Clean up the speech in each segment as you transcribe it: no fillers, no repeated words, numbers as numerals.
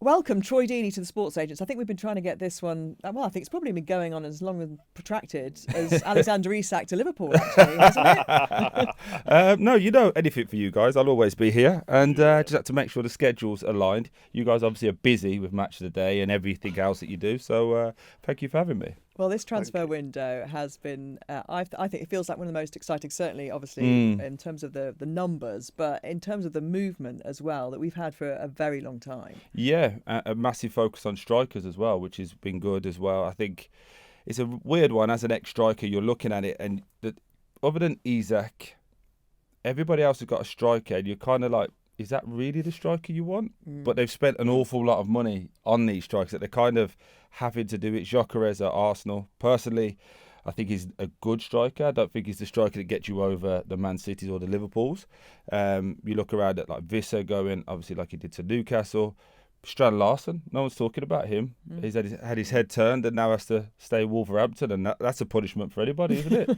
welcome Troy Deeney to the Sports Agents. I think we've been trying to get this one. Well, I think it's probably been going on as long and protracted as Alexander Isak to Liverpool, actually, hasn't it? No, anything for you guys. I'll always be here, and just have to make sure the schedule's aligned. You guys obviously are busy with Match of the Day and everything else that you do. So thank you for having me. Well, this transfer window has been, I think it feels like one of the most exciting, certainly, obviously, in terms of the numbers, but in terms of the movement as well, that we've had for a very long time. Yeah, a massive focus on strikers as well, which has been good as well. I think it's a weird one. As an ex-striker, you're looking at it, and other than Isak, everybody else has got a striker, and you're kind of like, is that really the striker you want? But they've spent an awful lot of money on these strikers that they're kind of having to do it. Gyökeres at Arsenal. Personally, I think he's a good striker. I don't think he's the striker that gets you over the Man Cities or the Liverpools. You look around at like Visser going, obviously like he did to Newcastle. Strand Larsen, no one's talking about him. He's had his head turned and now has to stay Wolverhampton, and that's a punishment for anybody, isn't it?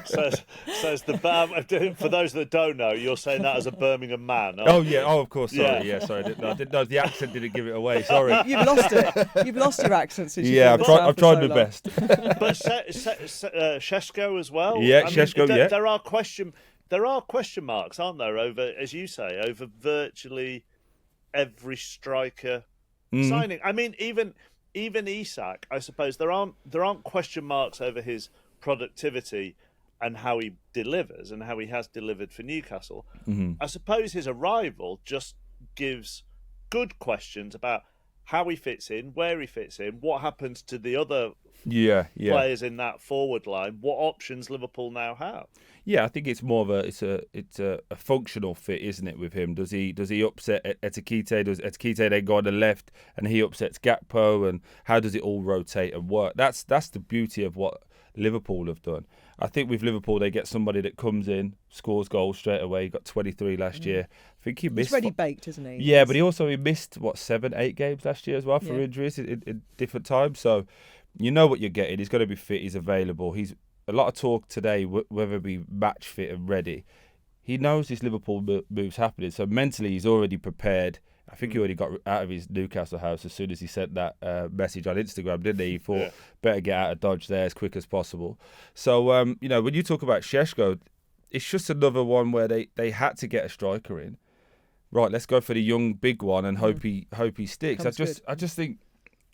says the for those that don't know, you're saying that as a Birmingham man. Oh yeah, of course. Sorry, sorry. I didn't know the accent didn't give it away. Sorry, you've lost it. You've lost your accent since. I've tried my best. But Šeško as well. Yeah, Šeško. There are question marks, aren't there? Over, as you say, over virtually every striker signing. I mean, even Isak, I suppose there aren't question marks over his productivity and how he delivers and how he has delivered for Newcastle. I suppose his arrival just gives good questions about how he fits in, where he fits in, what happens to the other players in that forward line, what options Liverpool now have. Yeah, I think it's more of it's a functional fit, isn't it, with him? Does he upset Etikite? Does Etikite then go on the left and he upsets Gakpo? And how does it all rotate and work? That's the beauty of what Liverpool have done. I think with Liverpool, they get somebody that comes in, scores goals straight away. He got 23 last year. I think he missed. He's ready baked, isn't he? Yeah, but he missed 7-8 games last year as well for injuries in different times. So you know what you're getting. He's going to be fit. He's available. He's a lot of talk today whether he be match fit and ready. He knows this Liverpool move's happening, so mentally he's already prepared. I think he already got out of his Newcastle house as soon as he sent that message on Instagram, didn't he? He thought, better get out of Dodge there as quick as possible. So, when you talk about Šeško, it's just another one where they had to get a striker in. Right, let's go for the young big one and hope he sticks. I just think,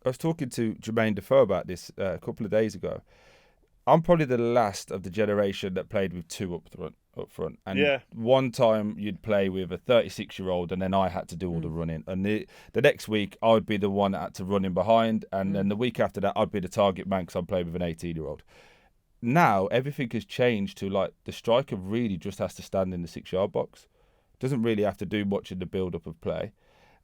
I was talking to Jermaine Defoe about this a couple of days ago. I'm probably the last of the generation that played with two up front. And one time you'd play with a 36-year-old and then I had to do all the running. And the next week I would be the one that had to run in behind. And then the week after that I'd be the target man because I'm playing with an 18-year-old. Now everything has changed to like the striker really just has to stand in the 6-yard box. Doesn't really have to do much in the build-up of play.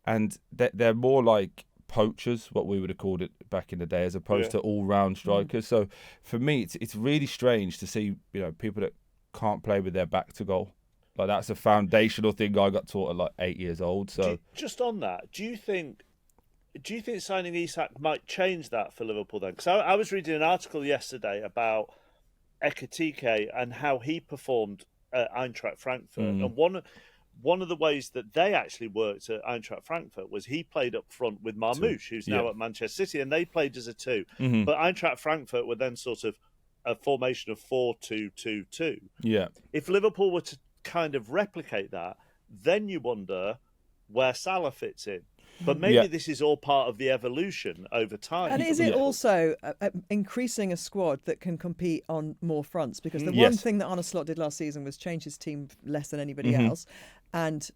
And they're more like poachers, what we would have called it back in the day, as opposed to all-round strikers. So for me, it's really strange to see people that can't play with their back to goal. Like that's a foundational thing I got taught at like 8 years old. So just on that, do you think signing Isak might change that for Liverpool then? Because I was reading an article yesterday about Ekitike and how he performed at Eintracht Frankfurt, and one of the ways that they actually worked at Eintracht Frankfurt was he played up front with Marmoush, who's now at Manchester City, and they played as a two. But Eintracht Frankfurt were then sort of a formation of 4-2-2-2. Yeah. If Liverpool were to kind of replicate that, then you wonder where Salah fits in. But maybe this is all part of the evolution over time. And is it also increasing a squad that can compete on more fronts? Because the one thing that Arne Slot did last season was change his team less than anybody else, and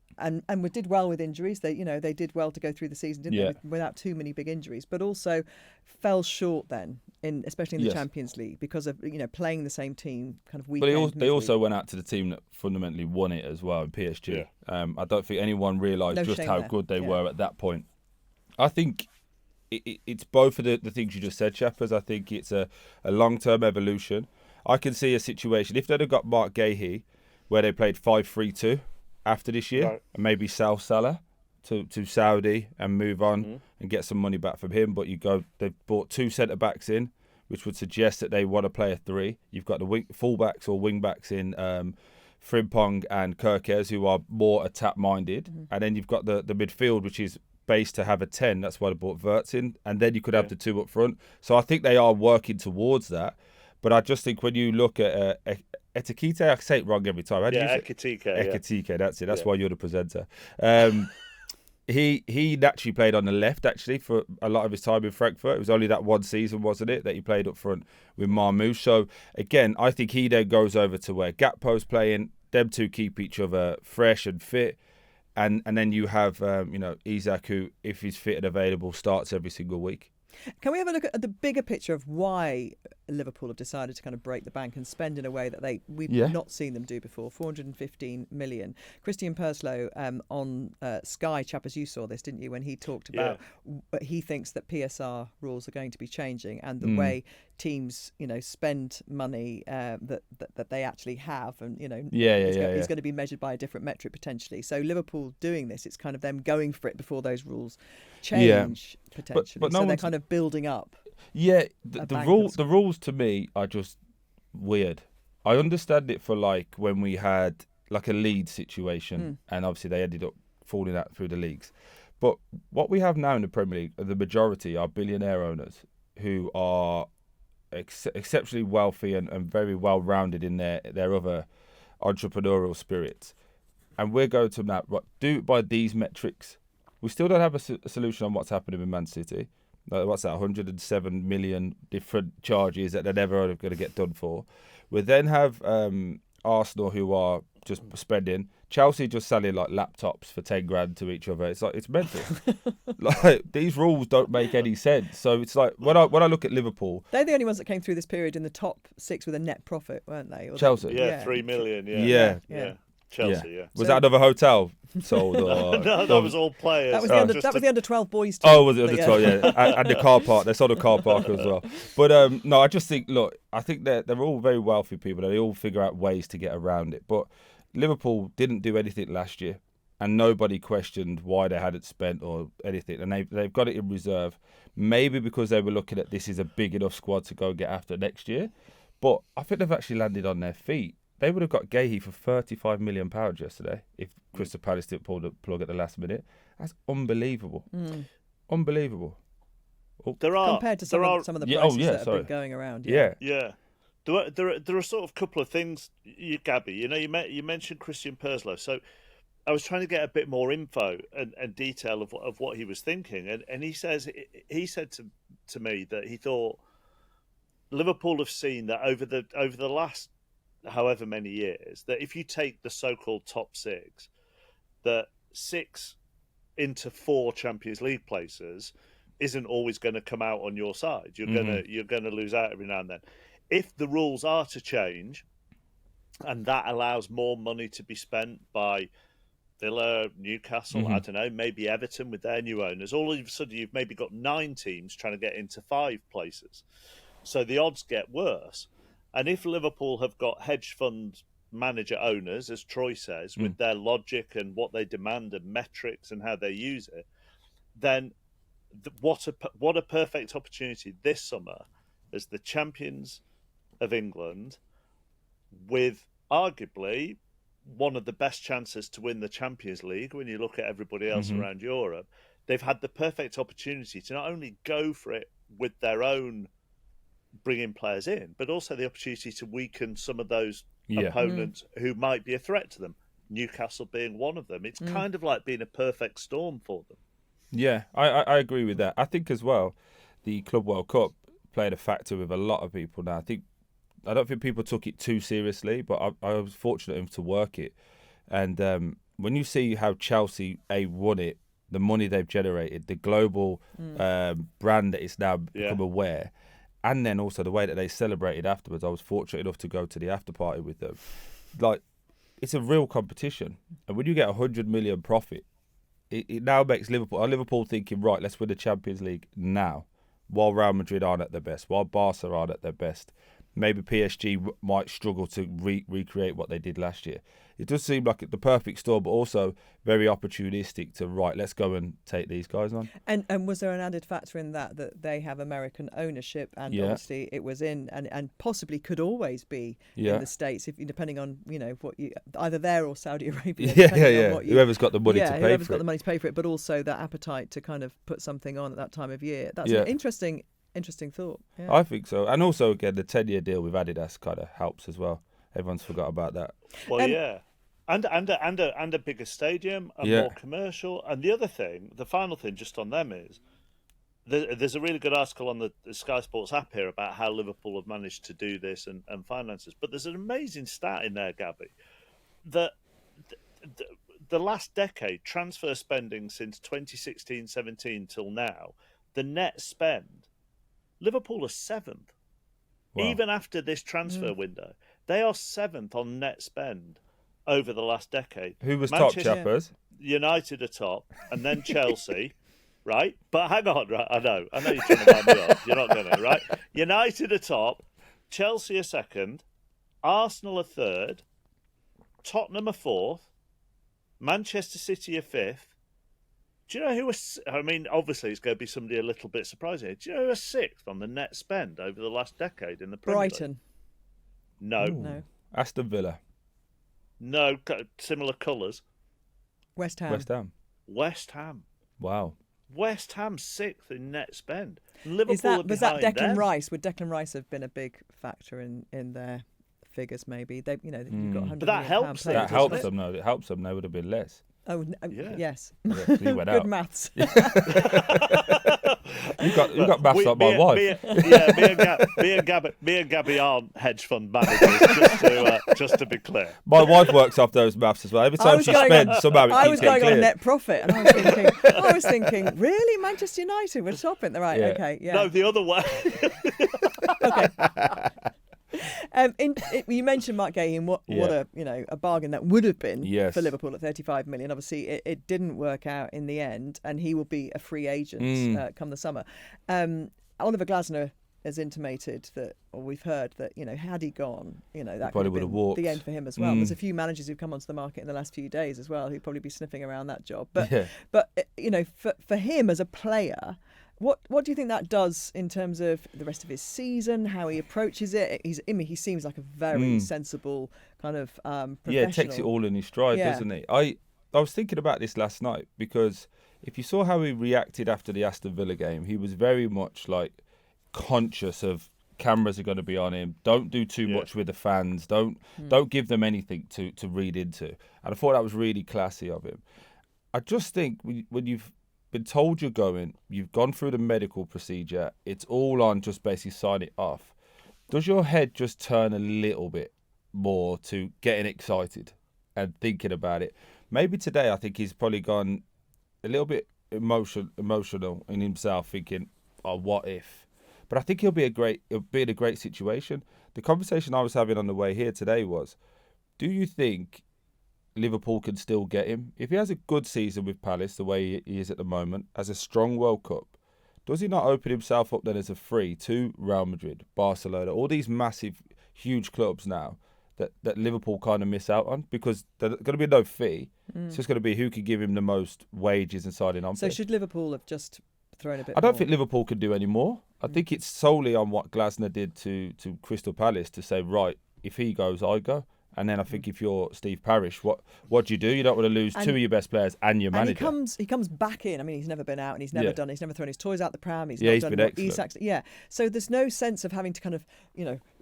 we did well with injuries. They did well to go through the season, didn't they, without too many big injuries, but also fell short then, especially in the Champions League, because of playing the same team kind of weekend. But they also went out to the team that fundamentally won it as well in PSG. I don't think anyone realised just how good they were at that point. I think it's both of the things you just said, Shepherd. I think it's a long-term evolution. I can see a situation, if they'd have got Marc Guehi, where they played 5-3-2 after this year, and maybe sell Salah to Saudi and move on and get some money back from him. But they've brought two centre-backs in, which would suggest that they want to play a three. You've got the full-backs or wing-backs in Frimpong and Kerkez, who are more attack-minded. And then you've got the midfield, which is space to have a 10. That's why they brought Wirtz in, and then you could have the two up front. So I think they are working towards that. But I just think when you look at Ekitike, I say it wrong every time. Ekitike. Ekitike, that's it. That's why you're the presenter. He naturally played on the left, actually, for a lot of his time in Frankfurt. It was only that one season, wasn't it, that he played up front with Marmoush. So, again, I think he then goes over to where Gakpo's playing. Them two keep each other fresh and fit. And then you have, Isak, who, if he's fit and available, starts every single week. Can we have a look at the bigger picture of why Liverpool have decided to kind of break the bank and spend in a way that we've not seen them do before? 415 million. Christian Perslow on Sky, chap, as you saw this, didn't you, when he talked about he thinks that PSR rules are going to be changing and the way teams, spend money that they actually have, and it's going to be measured by a different metric potentially. So Liverpool doing this, it's kind of them going for it before those rules change potentially. But so they're kind of building up. Yeah, the rules to me are just weird. I understand it for like when we had like a Leeds situation, and obviously they ended up falling out through the leagues. But what we have now in the Premier League, the majority are billionaire owners who are exceptionally wealthy and very well rounded in their other entrepreneurial spirits. And we're going to now do it by these metrics. We still don't have a solution on what's happening with Man City. What's that? 107 million different charges that they're never going to get done for. We then have Arsenal, who are just spending. Chelsea just selling like laptops for 10 grand to each other. It's like, it's mental. Like, these rules don't make any sense. So it's like when I look at Liverpool, they're the only ones that came through this period in the top 6 with a net profit, weren't they? Chelsea, 3 million. Yeah. Chelsea, Was that another hotel sold? Or... no, that was all players. That was the under 12 boys team. Oh, was it under 12? Yeah, and the car park. They sold a car park as well. But no, I just think, I think they're all very wealthy people. They all figure out ways to get around it. But Liverpool didn't do anything last year, and nobody questioned why they hadn't spent or anything. And they've got it in reserve, maybe because they were looking at this is a big enough squad to go get after next year. But I think they've actually landed on their feet. They would have got Guehi for £35 million yesterday if Crystal Palace didn't pull the plug at the last minute. That's unbelievable. Unbelievable. Compared to some of the prices that have been going around. Yeah. There are sort of couple of things, Gabby. You mentioned Christian Perslow. So I was trying to get a bit more info and detail of what he was thinking. And he said to me that he thought Liverpool have seen that over the last however many years, that if you take the so-called top 6, that 6 into 4 Champions League places isn't always going to come out on your side. You're gonna lose out every now and then. If the rules are to change, and that allows more money to be spent by Villa, Newcastle, I don't know, maybe Everton with their new owners, all of a sudden you've maybe got 9 teams trying to get into 5 places. So the odds get worse. And if Liverpool have got hedge fund manager owners, as Troy says, with their logic and what they demand and metrics and how they use it, then what a perfect opportunity this summer as the champions of England, with arguably one of the best chances to win the Champions League when you look at everybody else around Europe. They've had the perfect opportunity to not only go for it with their own bringing players in, but also the opportunity to weaken some of those opponents who might be a threat to them. Newcastle being one of them. It's kind of like being a perfect storm for them. Yeah, I agree with that. I think as well, the Club World Cup played a factor with a lot of people now. I don't think people took it too seriously, but I was fortunate enough to work it. And when you see how Chelsea won it, the money they've generated, the global brand that it's now become aware, and then also the way that they celebrated afterwards. I was fortunate enough to go to the after party with them. Like, it's a real competition. And when you get 100 million profit, it now makes Liverpool thinking, right, let's win the Champions League now, while Real Madrid aren't at their best, while Barca aren't at their best. Maybe PSG might struggle to recreate what they did last year. it does seem like the perfect storm, but also very opportunistic to, let's go and take these guys on. And was there an added factor in that they have American ownership, and obviously it was in and possibly could always be in the States, if depending on what you either there or Saudi Arabia. Whoever's got the money to pay for it. Whoever's got the money to pay for it, but also that appetite to kind of put something on at that time of year. That's an interesting thought. Yeah. I think so, and also again the 10-year deal with Adidas kind of helps as well. Everyone's forgot about that. Well, and a bigger stadium, and more commercial. And the final thing, just on them is, there's a really good article on the Sky Sports app here about how Liverpool have managed to do this and finances. But there's an amazing stat in there, Gabby, that the last decade, transfer spending since 2016-17 till now, the net spend, Liverpool are 7th. Wow. Even after this transfer window, they are 7th on net spend over the last decade. Who was top, chappers? United are top, and then Chelsea, right? But hang on, right? I know you're trying to wind me up. You're not going to, right? United are top, Chelsea are 2nd, Arsenal are 3rd, Tottenham are 4th, Manchester City are 5th. Do you know who was? I mean, obviously it's going to be somebody a little bit surprising. Do you know who was 6th on the net spend over the last decade in the Premier League? Brighton. No. Aston Villa. No, similar colours. West Ham. Wow. West Ham 6th in net spend. Liverpool was that Declan them. Rice? Would Declan Rice have been a big factor in their figures? Maybe you've got 100 But that helps them. That helps them. No, it helps them. They would have been less. Oh, yes. He went Good out. maths. You got maths like my wife. Me and Gabby aren't hedge fund managers. Just to be clear, my wife works off those maths as well. Every time she spends, somehow I it was keeps getting going on cleared. net profit, and I was thinking, really, Manchester United were topping the right? Yeah. Okay, yeah. No, the other way. You mentioned Marc Guehi and what a bargain that would have been for Liverpool at 35 million. Obviously, it didn't work out in the end, and he will be a free agent come the summer. Oliver Glasner has intimated that, or we've heard that, had he gone, that probably would have been walked. the end for him as well. There's a few managers who've come onto the market in the last few days as well who'd probably be sniffing around that job. But for him as a player, what do you think that does in terms of the rest of his season, how he approaches it? He seems like a very sensible kind of professional. Yeah, takes it all in his stride, doesn't he? I was thinking about this last night because if you saw how he reacted after the Aston Villa game, he was very much like conscious of cameras are going to be on him. Don't do too much with the fans. Don't give them anything to read into. And I thought that was really classy of him. I just think when you've been told you're going, you've gone through the medical procedure, it's all on, just basically sign it off. Does your head just turn a little bit more to getting excited and thinking about it? Maybe today I think he's probably gone a little bit emotional in himself, thinking, oh, what if? But I think he'll be in a great situation. The conversation I was having on the way here today was, do you think Liverpool can still get him? If he has a good season with Palace, the way he is at the moment, as a strong World Cup, does he not open himself up then as a free to Real Madrid, Barcelona, all these massive, huge clubs now that Liverpool kind of miss out on? Because there's going to be no fee. It's just going to be who can give him the most wages and signing on. So should Liverpool have just thrown a bit I don't more? think Liverpool can do any more. I think it's solely on what Glasner did to Crystal Palace to say, right, if he goes, I go. And then I think if you're Steve Parish, what do? You don't want to lose two of your best players and your manager. And he comes back in. I mean, he's never been out and he's never done. He's never thrown his toys out the pram. He's he's not been done excellent. Isak's. So there's no sense of having to kind of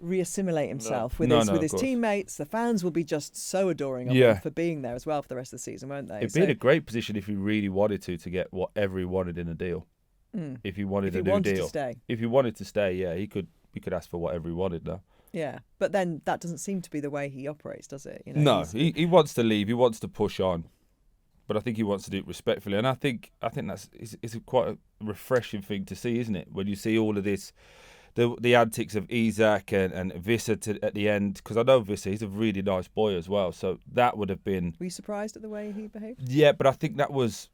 reassimilate himself with his teammates. The fans will be just so adoring of him for being there as well for the rest of the season, won't they? It'd be in a great position if he really wanted to get whatever he wanted in a deal. If he wanted a new deal. If he wanted to stay, he could ask for whatever he wanted now. Yeah, but then that doesn't seem to be the way he operates, does it? No, he wants to leave. He wants to push on, but I think he wants to do it respectfully. And I think that's it's quite a refreshing thing to see, isn't it? When you see all of this, the antics of Isak and Visser at the end. Because I know Visser, he's a really nice boy as well. So that would have been. Were you surprised at the way he behaved? Yeah, but I think that was.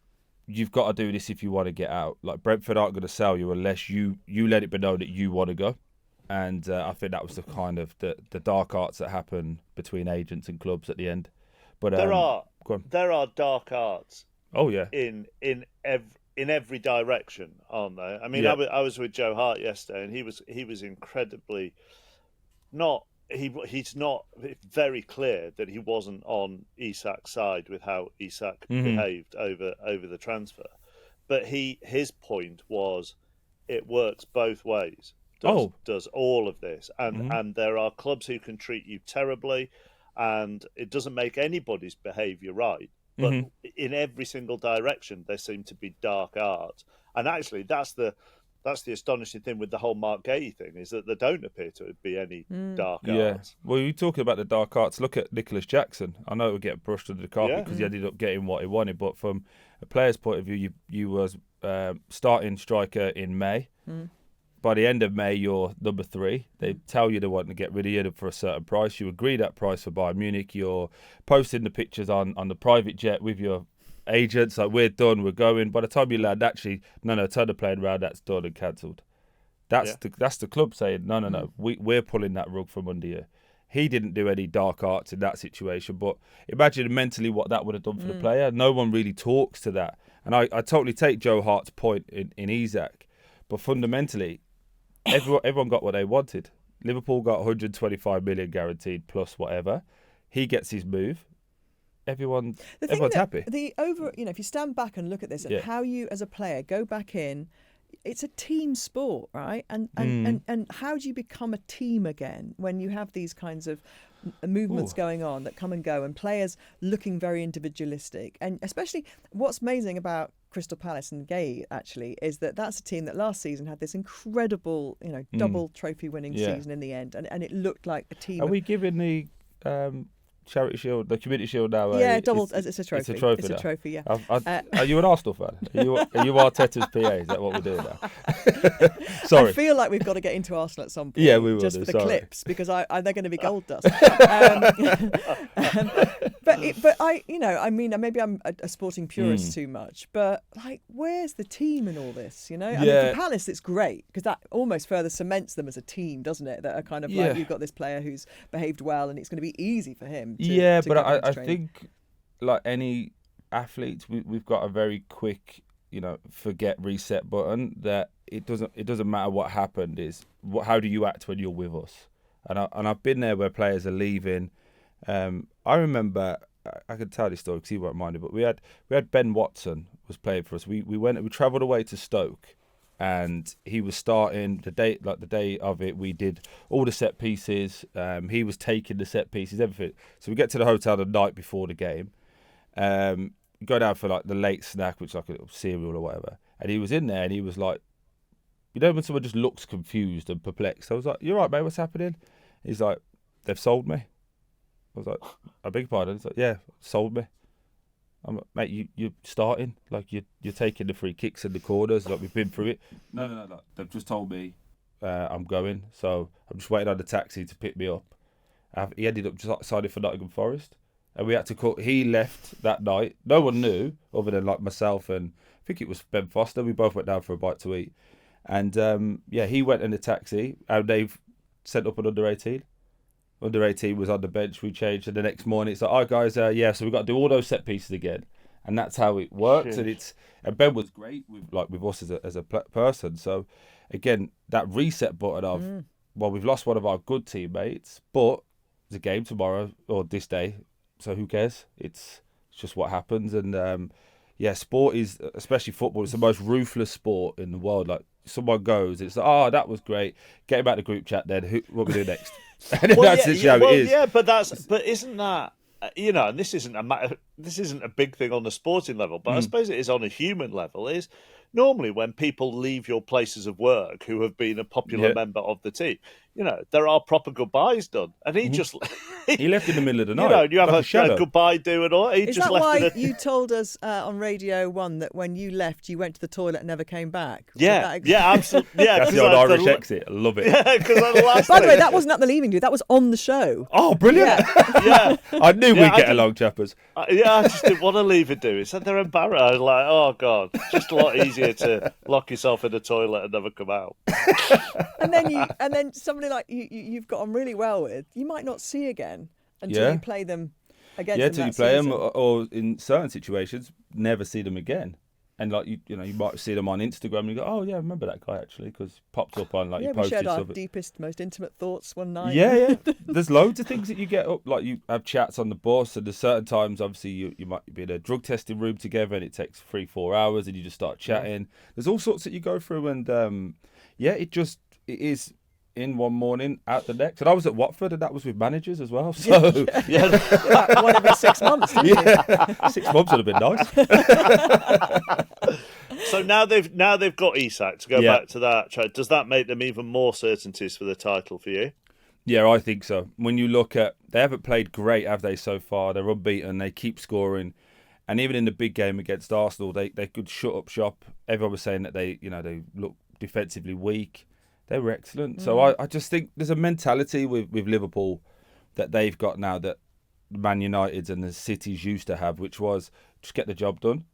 You've got to do this if you want to get out. Like Brentford aren't going to sell you unless you let it be known that you want to go. And I think that was the kind of the dark arts that happen between agents and clubs at the end. But there go on. are dark arts. Oh yeah. In every direction, aren't there? I mean, Yeah. I was with Joe Hart yesterday, and he was incredibly not. He's not very clear that he wasn't on Isak's side with how Isak behaved over the transfer, but his point was it works both ways. Does all of this, and there are clubs who can treat you terribly, and it doesn't make anybody's behaviour right. But in every single direction, there seem to be dark arts, and actually, that's the astonishing thing with the whole Marc Guehi thing, is that there don't appear to be any dark arts. Well, you're talking about the dark arts. Look at Nicholas Jackson. I know it would get brushed under the carpet because he ended up getting what he wanted, but from a player's point of view, you was starting striker in May. By the end of May, you're number 3. They tell you they want to get rid of you for a certain price. You agree that price for Bayern Munich. You're posting the pictures on the private jet with your agents, like, we're done, we're going. By the time you land, actually, no, turn the plane around, that's done and cancelled. That's the club saying, no, we're pulling that rug from under you. He didn't do any dark arts in that situation, but imagine mentally what that would have done for the player. No one really talks to that. And I totally take Joe Hart's point in Isak, but fundamentally, everyone got what they wanted. Liverpool got 125 million guaranteed plus whatever. He gets his move. Everyone's happy. If you stand back and look at this and how you as a player go back in, it's a team sport, right? And how do you become a team again when you have these kinds of movements going on that come and go, and players looking very individualistic? And especially what's amazing about Crystal Palace and Guehi actually is that that's a team that last season had this incredible, double trophy winning season in the end, and it looked like a team. Are we giving the Charity Shield, the Community Shield now? Double. It's a trophy. It's a trophy. Yeah. Are you an Arsenal fan? Are you Arteta's PA? Is that what we're doing now? Sorry. I feel like we've got to get into Arsenal at some point. Yeah, we will. Just for the clips, because they're going to be gold dust. Maybe I'm a sporting purist too much, but where's the team in all this? I mean, for Palace, it's great because that almost further cements them as a team, doesn't it? That are kind of like, you've got this player who's behaved well, and it's going to be easy for him. But I think, like any athlete, we've got a very quick, forget reset button. That it doesn't matter what happened. How do you act when you're with us? And I've been there where players are leaving. I remember, I could tell this story because he won't mind it, but we had Ben Watson was playing for us. We travelled away to Stoke, and he was starting the day of it. We did all the set pieces. He was taking the set pieces, everything. So we get to the hotel the night before the game. Go down for the late snack, which is like a little cereal or whatever. And he was in there, and he was like, when someone just looks confused and perplexed. I was like, "You're right, mate. What's happening?" He's like, "They've sold me." I was like, "I beg your pardon?" He's like, "Yeah, sold me." I'm like, "Mate, you're starting, you're taking the free kicks in the corners, we've been through it." No, they've just told me I'm going, so I'm just waiting on the taxi to pick me up. He ended up just signing for Nottingham Forest, and we had to call. He left that night. No one knew other than myself and I think it was Ben Foster. We both went down for a bite to eat, and he went in the taxi, and they've sent up an under-18. Under-18 was on the bench. We changed, and the next morning it's like, "All right, guys, so we've got to do all those set pieces again," and that's how it works. And Ben was great with us as a person. So again, that reset button of we've lost one of our good teammates, but there's a game tomorrow or this day, so who cares? It's just what happens. And sport is, especially football, it's the most ruthless sport in the world. Someone goes, it's like, "Oh, that was great. Get him out of the group chat then. What we do next?" And that's how it is. Yeah, but isn't that, and this isn't a big thing on the sporting level, but I suppose it is on a human level, is normally when people leave your places of work who have been a popular member of the team, there are proper goodbyes done. And he just... he left in the middle of the night. You have a goodbye do and all. Is that why you told us on Radio 1 that when you left, you went to the toilet and never came back? Yeah, absolutely. Yeah, that's the old Irish exit. I love it. Yeah, by the way, that wasn't at the leaving do. That was on the show. Oh, brilliant. Yeah. I knew we'd get along, chappers. I just didn't want to leave it do. It said they're embarrassed. I was like, oh, God. Just a lot easier to lock yourself in the toilet and never come out. and then somebody like you've got on really well with, you might not see again until you play them against till them you play them, season. or in certain situations, never see them again. And like you might see them on Instagram and you go, oh yeah, I remember that guy actually, because popped up on like you we posted shared our something. deepest, most intimate thoughts one night. Yeah. There's loads of things that you get up, like you have chats on the bus, and there's certain times, obviously, you might be in a drug testing room together, and it takes 3-4 hours, and you just start chatting. There's all sorts that you go through, and it is in one morning, out the next. And I was at Watford, and that was with managers as well. So Like one every 6 months. Didn't you? 6 months would have been nice. So now they've got Isak, to go back to that. Does that make them even more certainties for the title for you? Yeah, I think so. When you look at, they haven't played great, have they, so far? They're unbeaten. They keep scoring, and even in the big game against Arsenal, they could shut up shop. Everyone was saying that they look defensively weak. They were excellent. So I just think there's a mentality with Liverpool that they've got now that Man United's and the City's used to have, which was just get the job done.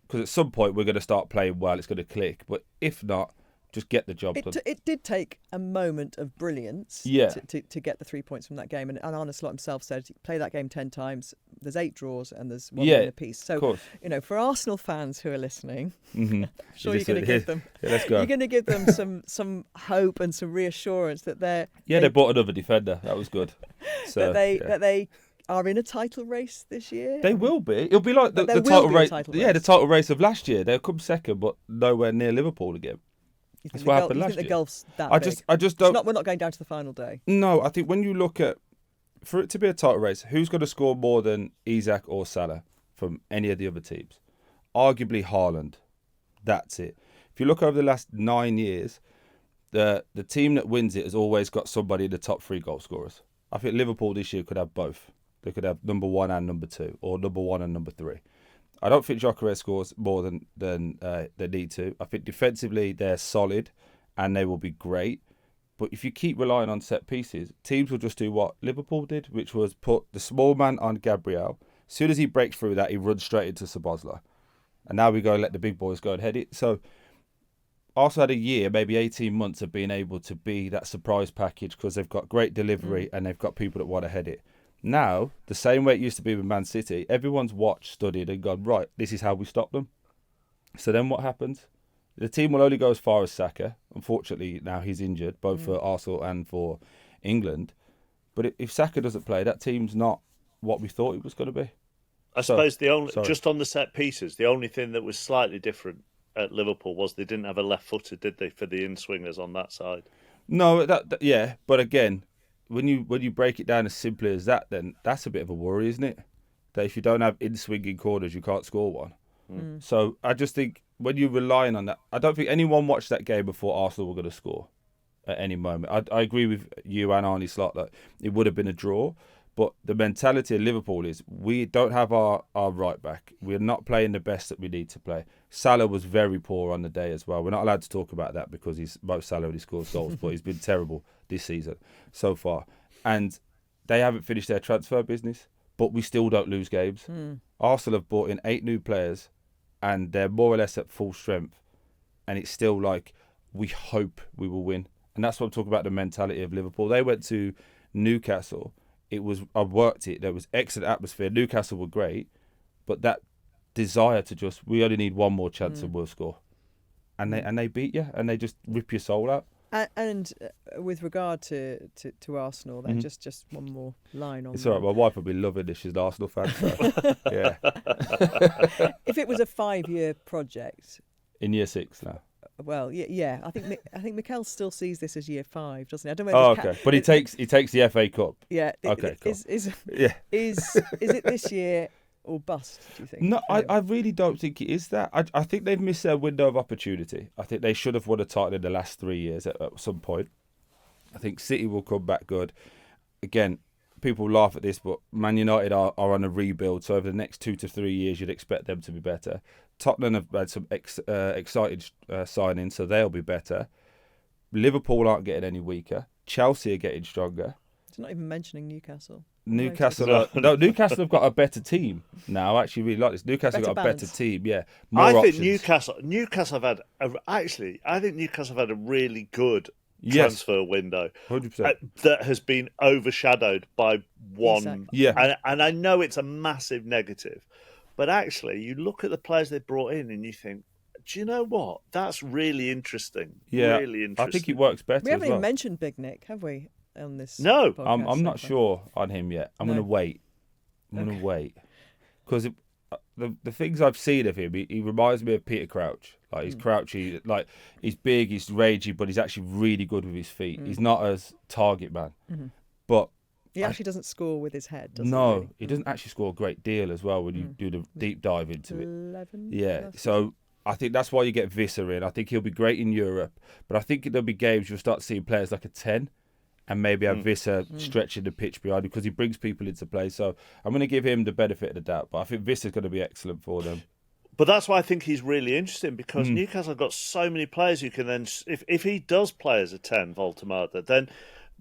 Because at some point we're going to start playing well, it's going to click. But if not, just get the job done. It did take a moment of brilliance to get the 3 points from that game. And Arne Slot himself said, play that game 10 times, there's 8 draws and there's one win apiece. So, for Arsenal fans who are listening, I'm sure you're going to give them let's go. You're going to give them some hope and some reassurance that they bought another defender. That was good. So, that they are in a title race this year. They will be. It'll be like the title race. Yeah, the title race of last year. They'll come second, but nowhere near Liverpool again. That's what happened last year. The gulf's that big? I just don't. We're not going down to the final day. No, I think when you look at, for it to be a title race, who's going to score more than Isak or Salah from any of the other teams? Arguably Haaland. That's it. If you look over the last 9 years, the team that wins it has always got somebody in the top 3 goal scorers. I think Liverpool this year could have both. They could have number 1 and number 2, or number 1 and number 3. I don't think Gyökeres scores more than they need to. I think defensively they're solid and they will be great. But if you keep relying on set pieces, teams will just do what Liverpool did, which was put the small man on Gabriel. As soon as he breaks through that, he runs straight into Szoboszlai. And now we go and let the big boys go and head it. So Arsenal had a year, maybe 18 months of being able to be that surprise package because they've got great delivery and they've got people that want to head it. Now, the same way it used to be with Man City, everyone's watched, studied and gone, right, this is how we stop them. So then what happens? The team will only go as far as Saka. Unfortunately, now he's injured, both for Arsenal and for England. But if Saka doesn't play, that team's not what we thought it was going to be. I suppose just on the set pieces, the only thing that was slightly different at Liverpool was they didn't have a left-footed, did they, for the in-swingers on that side? No, yeah, but again, when you break it down as simply as that, then that's a bit of a worry, isn't it? That if you don't have in-swinging corners, you can't score one. So I just think when you're relying on that, I don't think anyone watched that game before Arsenal were going to score at any moment. I agree with you and Arne Slot that it would have been a draw, but the mentality of Liverpool is we don't have our right back. We're not playing the best that we need to play. Salah was very poor on the day as well. We're not allowed to talk about that because he's most Salah when he scores goals, but he's been terrible this season so far. And they haven't finished their transfer business, but we still don't lose games. Arsenal have brought in 8 new players and they're more or less at full strength. And it's still like, we hope we will win. And that's what I'm talking about, the mentality of Liverpool. They went to Newcastle. I worked it. There was excellent atmosphere. Newcastle were great. But that desire to we only need one more chance and we'll score. And they beat you and they just rip your soul out. And with regard to Arsenal, then just one more line on. It's all right. My wife will be loving this. She's an Arsenal fan. So, yeah. If it was a 5-year project, in year 6 now. Well, yeah. I think Mikel still sees this as year 5, doesn't he? I don't know. Okay, but he takes the FA Cup. Yeah. Okay. Cool. Is it this year or bust, do you think? No, I really don't think it is that. I think they've missed their window of opportunity. I think they should have won a title in the last 3 years at some point. I think City will come back good. Again, people laugh at this, but Man United are on a rebuild, so over the next 2 to 3 years, you'd expect them to be better. Tottenham have had some exciting signings, so they'll be better. Liverpool aren't getting any weaker. Chelsea are getting stronger. It's not even mentioning Newcastle. Newcastle have got a better team now. I actually really like this. Newcastle got a better team. Yeah, I think Newcastle have had I think Newcastle have had a really good transfer window 100%. That has been overshadowed by one. Isak. Yeah. And I know it's a massive negative, but actually, you look at the players they brought in and you think, do you know what? That's really interesting. Yeah, really interesting. I think it works better. We haven't as well. even mentioned Big Nick, have we? On this, No. podcast I'm so not far? sure on him yet. I'm going to wait. Because the things I've seen of him, he reminds me of Peter Crouch. Like he's crouchy, like he's big, he's ragey, but he's actually really good with his feet. He's not as target man, but He actually doesn't score with his head, does he? no, really? he doesn't actually score a great deal as well when you do the deep dive into it. 11. Yeah, so I think that's why you get Visser in. I think he'll be great in Europe, but I think there'll be games you'll start seeing players like a 10 and maybe have Visser stretching the pitch behind him because he brings people into play. So I'm going to give him the benefit of the doubt, but I think Visser's going to be excellent for them. But that's why I think he's really interesting because Newcastle have got so many players who can then, if he does play as a 10, Voltemada, then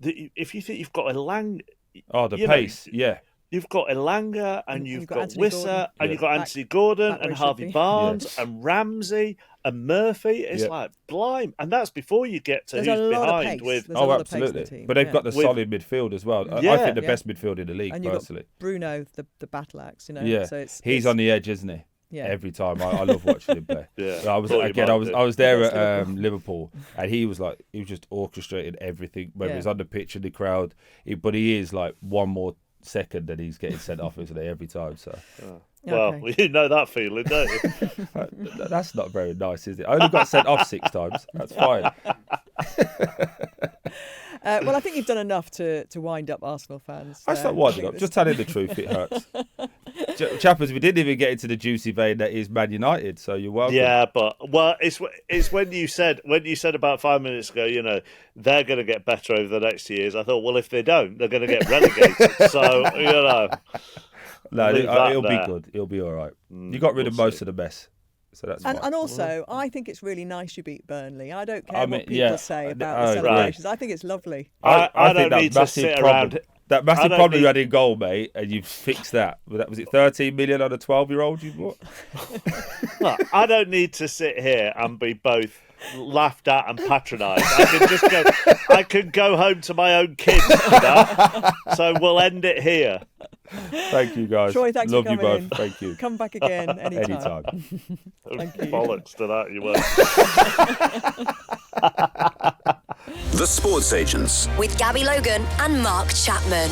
if you think you've got the pace, yeah. You've got Elanga and you've got Anthony Wissa Gordon. and you've got Anthony Gordon back where and he should Harvey be. Barnes and Ramsey and Murphy. It's like blime. And that's before you get to There's who's a lot of behind pace. with... There's a lot of pace in the absolutely. team, But they've yeah. got the solid midfield as well. I think the best midfield in the league, And you've personally. got Bruno, the battle axe, you know. Yeah, So he's on the edge, isn't he? Yeah. Every time I love watching him play. Yeah. I was there at Liverpool, and he was just orchestrating everything, whether he's on the pitch in the crowd. But he is like one more second that he's getting sent off, isn't he, every time? So. Well, you know that feeling, don't you? That's not very nice, is it? I only got sent off 6 times. That's fine. Well, I think you've done enough to wind up Arsenal fans. That's not winding up. Just telling the truth, it hurts. Chappers, we didn't even get into the juicy vein that is Man United, so you're welcome. Yeah, but it's when you said about 5 minutes ago, you know, they're going to get better over the next years. I thought, well, if they don't, they're going to get relegated. So you know, no, it'll be there. good. It'll be all right. You got rid of most of the mess, so that's fine. And also, I think it's really nice you beat Burnley. I don't care what people yeah. say about the celebrations. I think it's lovely. I think don't need to sit around. That massive problem you had in goal, mate, and you've fixed that. Was it 13 million on a 12-year-old you bought? Look, I don't need to sit here and be both laughed at and patronised. I can go home to my own kids. You know? So we'll end it here. Thank you, guys. Troy, thanks Love for coming you both. in. Thank you. Come back again anytime. Thank you. Bollocks to that, you won't. The Sports Agents with Gabby Logan and Mark Chapman.